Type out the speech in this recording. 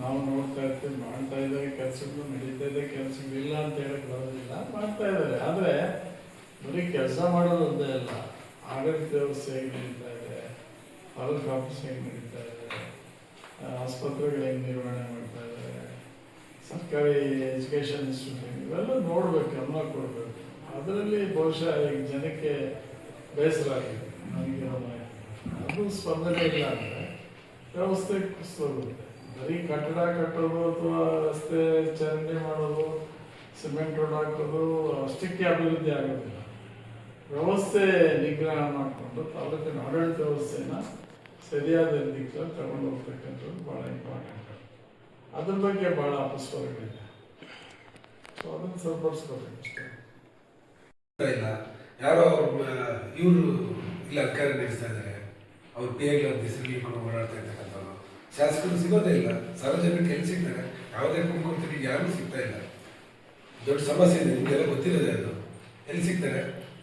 ನಾವು ನೋಡ್ತಾ ಇರ್ತೀವಿ, ಮಾಡ್ತಾ ಇದ್ದಾರೆ ಕೆಲಸಗಳು, ನಡೀತಾ ಇದೆ ಕೆಲಸಗಳು, ಇಲ್ಲ ಅಂತ ಹೇಳಕ್ ಬರೋದಿಲ್ಲ, ಮಾಡ್ತಾ ಇದ್ದಾರೆ. ಆದರೆ ಬರೀ ಕೆಲಸ ಮಾಡೋದೊಂದೇ ಅಲ್ಲ, ಆಡಳಿತ ವ್ಯವಸ್ಥೆ ಹೇಗೆ ನಡೀತಾ ಇದೆ, ತಾಲೂಕು ಆಫೀಸ್ ಹೇಗೆ ನಡೀತಾ ಇದೆ, ಆಸ್ಪತ್ರೆಗಳು ಹೆಂಗೆ ನಿರ್ವಹಣೆ ಮಾಡ್ತಾ ಇದ್ದಾರೆ, ಸರ್ಕಾರಿ ಎಜುಕೇಷನ್ ಇನ್ಸ್ಟಿಟ್ಯೂಷನ್ ಇವೆಲ್ಲ ನೋಡ್ಬೇಕು, ಗಮನ ಕೊಡಬೇಕು. ಅದರಲ್ಲಿ ಬಹುಶಃ ಈಗ ಜನಕ್ಕೆ ಬೇಸರ ಆಗಿದೆ. ನನಗೆ ಅದು ಸ್ಪಂದನೆ ಇಲ್ಲ ಅಂದರೆ ವ್ಯವಸ್ಥೆ ಕುಸಿದೋಗುತ್ತೆ. ಬರೀ ಕಟ್ಟಡ ಕಟ್ಟೋದು ಅಥವಾ ರಸ್ತೆ ಚರಂಡಿ ಮಾಡೋದು, ಸಿಮೆಂಟ್ ರೋಡ್ ಹಾಕೋದು ಅಷ್ಟಕ್ಕೆ ಅಭಿವೃದ್ಧಿ ಆಗೋದಿಲ್ಲ. ವ್ಯವಸ್ಥೆ ನಿಗ್ರಹ ಮಾಡಿಕೊಂಡು ತಾಲೂಕಿನ ಆಡಳಿತ ವ್ಯವಸ್ಥೆನ ಸರಿಯಾದ ದಿಕ್ಕಲ್ಲಿ ತಗೊಂಡು ಹೋಗ್ತಕ್ಕಂಥದ್ದು ಭಾಳ ಇಂಪಾರ್ಟೆಂಟ್. ಅದ್ರ ಬಗ್ಗೆ ಭಾಳ ಅಪಸ್ವರಗಳಿದೆ. ಸೊ ಅದನ್ನು ಸರಿಪಡಿಸ್ಕೋಬೇಕು ಅಷ್ಟೇ. ಇಲ್ಲ ಯಾರೋ ಇವರು ಇಲ್ಲ ಅಧಿಕಾರ ನಡೆಸ್ತಾ ಇದ್ದಾರೆ, ಅವ್ರು ಪೇಗಳು ಹೆಸರುಗಳು ಓಡಾಡ್ತಾ ಇರ್ತಕ್ಕಂಥವ್ರು ಶಾಸಕರು ಸಿಗೋದೇ ಇಲ್ಲ. ಸಾರ್ವಜನಿಕರು ಎಲ್ಲಿ ಸಿಗ್ತಾರೆ? ಯಾವುದೇ ಕುಂಕುಮರಿಗೆ ಯಾರೂ ಸಿಗ್ತಾ ಇಲ್ಲ. ದೊಡ್ಡ ಸಮಸ್ಯೆ ಇದೆ, ನಿಮಗೆಲ್ಲ ಗೊತ್ತಿರೋದೇ ಅದು. ಎಲ್ಲಿ ಸಿಗ್ತಾರೆ?